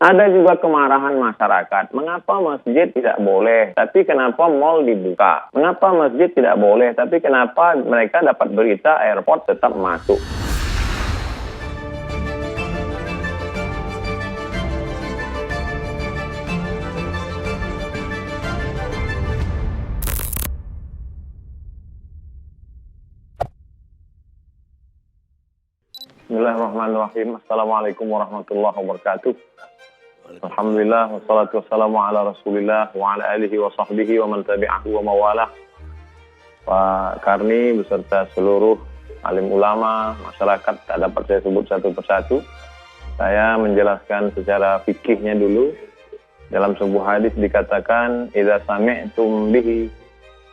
Ada juga kemarahan masyarakat. Mengapa masjid tidak boleh, tapi kenapa mal dibuka? Mengapa masjid tidak boleh, tapi kenapa mereka dapat berita airport tetap masuk? Bismillahirrahmanirrahim. Assalamualaikum warahmatullahi wabarakatuh. Alhamdulillah, wassalatu wassalamu ala rasulillah wa ala alihi wa sahbihi wa man tabi'ahu wa mawalah. Pak Karni beserta seluruh alim ulama, masyarakat, tak dapat saya sebut satu persatu. Saya menjelaskan secara fikihnya dulu. Dalam sebuah hadis dikatakan, idza sami'tum bihi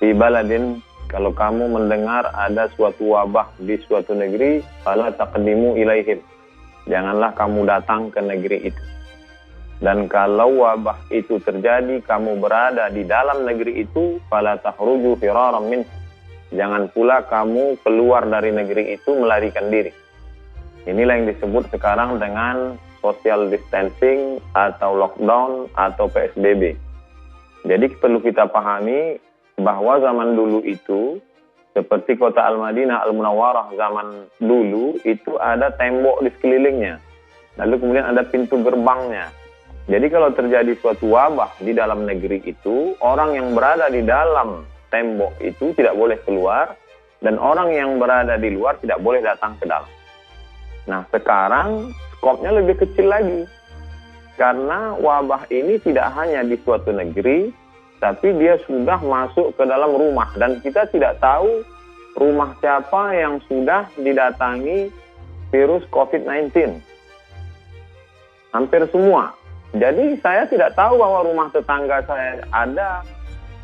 fi baladin, kalau kamu mendengar ada suatu wabah di suatu negeri, fala taqdimu ilaihim, janganlah kamu datang ke negeri itu. Dan kalau wabah itu terjadi, kamu berada di dalam negeri itu, fala takhruju firaran min, jangan pula kamu keluar dari negeri itu melarikan diri. Inilah yang disebut sekarang dengan social distancing atau lockdown atau PSBB. Jadi perlu kita pahami bahwa zaman dulu itu, seperti kota Al-Madinah Al-Munawwarah zaman dulu, itu ada tembok di sekelilingnya. Lalu kemudian ada pintu gerbangnya. Jadi kalau terjadi suatu wabah di dalam negeri itu, orang yang berada di dalam tembok itu tidak boleh keluar, dan orang yang berada di luar tidak boleh datang ke dalam. Nah sekarang skopnya lebih kecil lagi. Karena wabah ini tidak hanya di suatu negeri, tapi dia sudah masuk ke dalam rumah. Dan kita tidak tahu rumah siapa yang sudah didatangi virus COVID-19. Hampir semua. Jadi saya tidak tahu bahwa rumah tetangga saya ada,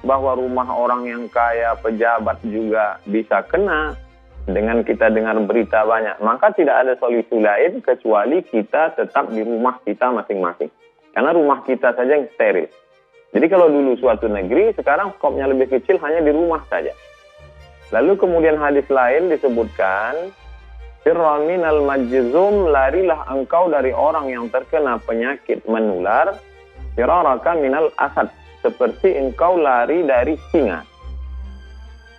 bahwa rumah orang yang kaya, pejabat juga bisa kena. Dengan kita dengar berita banyak, maka tidak ada solusi lain kecuali kita tetap di rumah kita masing-masing. Karena rumah kita saja yang steril. Jadi kalau dulu suatu negeri, sekarang skopnya lebih kecil, hanya di rumah saja. Lalu kemudian hadis lain disebutkan, firra minal majzum, larilah engkau dari orang yang terkena penyakit menular, firaraka minal asad, seperti engkau lari dari singa.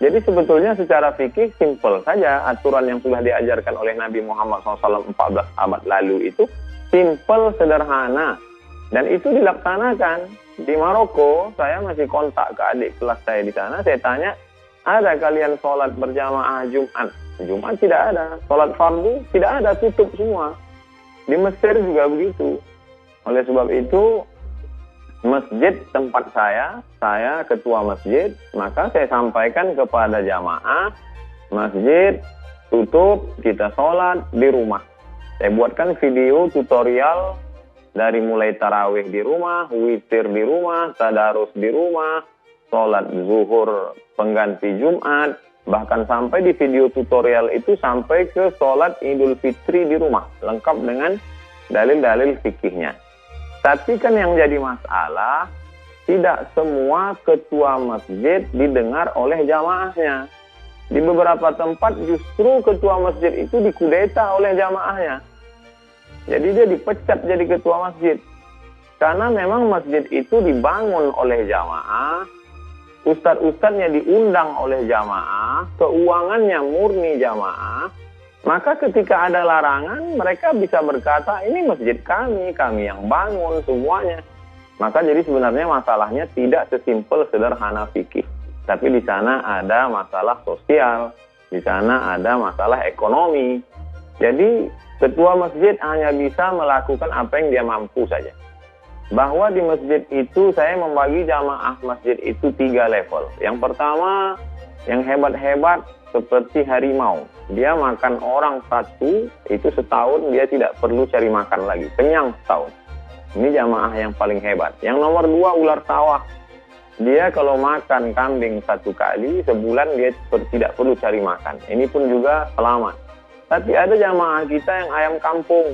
Jadi sebetulnya secara fikih simpel saja, aturan yang sudah diajarkan oleh Nabi Muhammad SAW 14 abad lalu itu simpel, sederhana. Dan itu dilaksanakan. Di Maroko, saya masih kontak ke adik kelas saya di sana, saya tanya, ada kalian sholat berjamaah Jumat? Jumat tidak ada. Sholat fardu tidak ada, tutup semua. Di Mesir juga begitu. Oleh sebab itu, masjid tempat saya ketua masjid, maka saya sampaikan kepada jamaah, masjid tutup, kita sholat di rumah. Saya buatkan video tutorial dari mulai tarawih di rumah, witir di rumah, tadarus di rumah, sholat zuhur pengganti Jumat, bahkan sampai di video tutorial itu sampai ke sholat Idul Fitri di rumah, lengkap dengan dalil-dalil fikihnya. Tapi kan yang jadi masalah, tidak semua ketua masjid didengar oleh jamaahnya. Di beberapa tempat justru ketua masjid itu dikudeta oleh jamaahnya. Jadi dia dipecat jadi ketua masjid. Karena memang masjid itu dibangun oleh jamaah, ustadz-ustadznya diundang oleh jamaah, keuangannya murni jamaah. Maka ketika ada larangan, mereka bisa berkata, ini masjid kami yang bangun semuanya. Maka jadi sebenarnya masalahnya tidak sesimpel sederhana fikih. Tapi di sana ada masalah sosial, di sana ada masalah ekonomi. Jadi ketua masjid hanya bisa melakukan apa yang dia mampu saja. Bahwa di masjid itu saya membagi jamaah masjid itu 3 level. Yang pertama, yang hebat-hebat seperti harimau. Dia makan orang satu, itu setahun dia tidak perlu cari makan lagi. Kenyang setahun. Ini jamaah yang paling hebat. Yang nomor 2, ular sawah. Dia kalau makan kambing 1 kali, sebulan dia tidak perlu cari makan. Ini pun juga selamat. Tapi ada jamaah kita yang ayam kampung.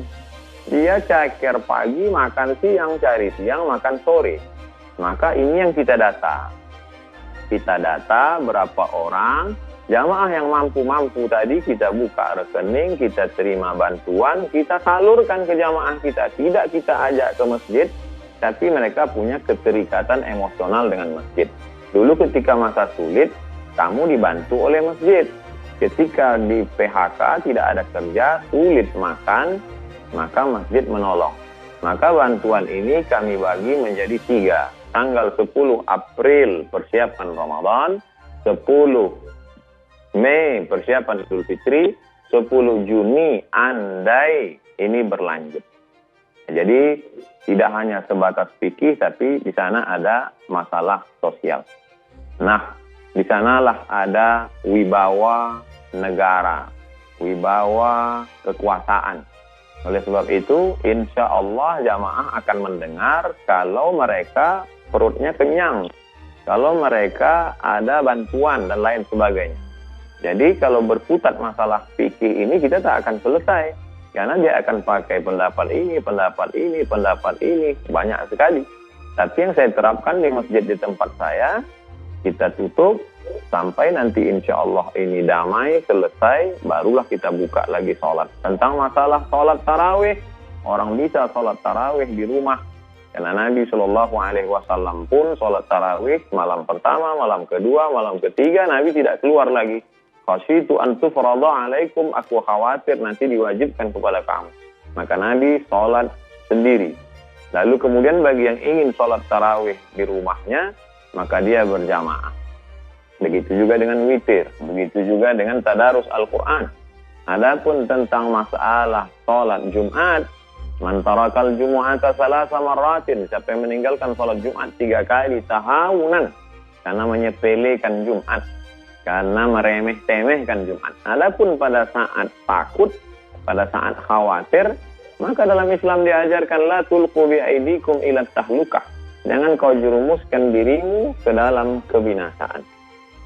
Dia ceker pagi, makan siang, cari siang, makan sore. Maka ini yang kita data. Kita data berapa orang Jamaah yang mampu-mampu tadi kita buka rekening, kita terima bantuan, kita salurkan ke jamaah kita. Tidak kita ajak ke masjid, tapi mereka punya keterikatan emosional dengan masjid. Dulu ketika masa sulit, kamu dibantu oleh masjid. Ketika di PHK tidak ada kerja, sulit makan, maka masjid menolong. Maka bantuan ini kami bagi menjadi 3. Tanggal 10 April persiapan Ramadan, 10 Mei persiapan Idul Fitri, 10 Juni andai ini berlanjut. Jadi tidak hanya sebatas fikih, tapi di sana ada masalah sosial. Nah, di sanalah ada wibawa negara, wibawa kekuasaan. Oleh sebab itu, insya Allah jamaah akan mendengar kalau mereka perutnya kenyang, kalau mereka ada bantuan dan lain sebagainya. Jadi kalau berputar masalah fikih ini kita tak akan selesai. Karena dia akan pakai pendapat ini, pendapat ini, pendapat ini. Banyak sekali. Tapi yang saya terapkan di masjid di tempat saya, kita tutup sampai nanti insya Allah ini damai, selesai, barulah kita buka lagi sholat. Tentang masalah sholat tarawih, orang bisa sholat tarawih di rumah. Karena Nabi SAW pun sholat tarawih malam pertama, malam kedua, malam ketiga, Nabi tidak keluar lagi. Khasyitu an tufrada alaikum, aku khawatir nanti diwajibkan kepada kamu. Maka Nabi sholat sendiri. Lalu kemudian bagi yang ingin sholat tarawih di rumahnya, maka dia berjamaah. Begitu juga dengan witir, begitu juga dengan tadarus Al-Quran. Adapun tentang masalah sholat Jumat, man tarakal jumu'ata salasa marratin, siapa yang meninggalkan sholat Jumat 3 kali tahawunan, karena menyepelekan Jumat, karena meremeh-temehkan Jumat. Adapun pada saat takut, pada saat khawatir, maka dalam Islam diajarkan la tulqu bi aidikum ila tahlukah. Jangan kau jerumuskan dirimu ke dalam kebinasaan.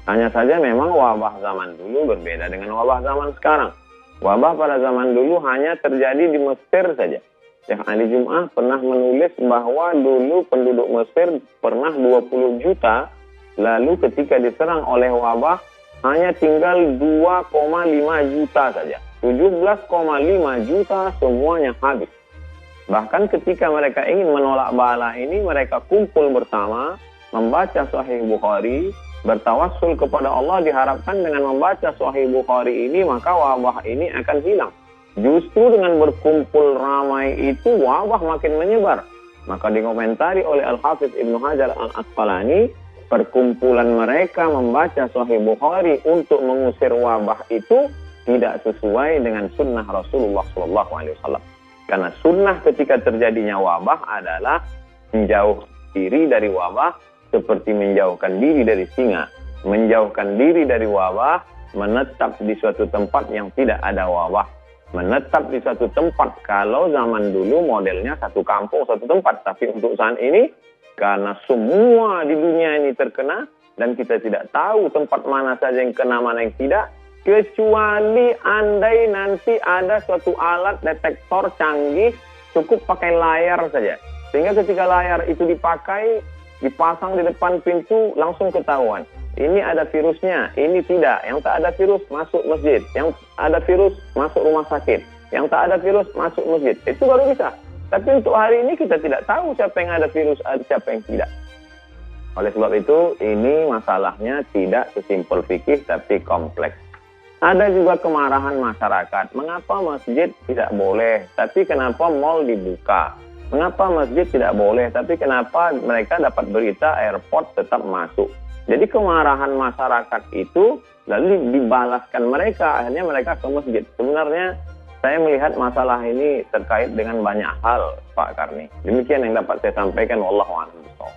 Hanya saja memang wabah zaman dulu berbeda dengan wabah zaman sekarang. Wabah pada zaman dulu hanya terjadi di Mesir saja. Syekh Ali Jum'ah pernah menulis bahwa dulu penduduk Mesir pernah 20 juta, lalu ketika diserang oleh wabah hanya tinggal 2,5 juta saja. 17,5 juta semuanya habis. Bahkan ketika mereka ingin menolak bala ini, mereka kumpul bersama, membaca Sahih Bukhari, bertawassul kepada Allah, diharapkan dengan membaca Sahih Bukhari ini, maka wabah ini akan hilang. Justru dengan berkumpul ramai itu, wabah makin menyebar. Maka dikomentari oleh Al-Hafiz Ibnu Hajar Al-Asqalani, perkumpulan mereka membaca Sahih Bukhari untuk mengusir wabah itu tidak sesuai dengan sunnah Rasulullah SAW. Karena sunnah ketika terjadinya wabah adalah menjauh diri dari wabah seperti menjauhkan diri dari singa. Menjauhkan diri dari wabah, menetap di suatu tempat yang tidak ada wabah. Menetap di suatu tempat, kalau zaman dulu modelnya satu kampung, satu tempat. Tapi untuk saat ini, karena semua di dunia ini terkena dan kita tidak tahu tempat mana saja yang kena, mana yang tidak, kecuali andai nanti ada suatu alat detektor canggih, cukup pakai layar saja. Sehingga ketika layar itu dipakai, dipasang di depan pintu, langsung ketahuan. Ini ada virusnya, ini tidak. Yang tak ada virus masuk masjid, yang ada virus masuk rumah sakit, yang tak ada virus masuk masjid. Itu baru bisa. Tapi untuk hari ini kita tidak tahu siapa yang ada virus, siapa yang tidak. Oleh sebab itu, ini masalahnya tidak sesimpel fikih, tapi kompleks. Ada juga kemarahan masyarakat. Mengapa masjid tidak boleh, tapi kenapa mal dibuka? Mengapa masjid tidak boleh, tapi kenapa mereka dapat berita airport tetap masuk? Jadi kemarahan masyarakat itu lalu dibalaskan mereka, akhirnya mereka ke masjid. Sebenarnya saya melihat masalah ini terkait dengan banyak hal, Pak Karni. Demikian yang dapat saya sampaikan. Wallahu a'lam bishawab.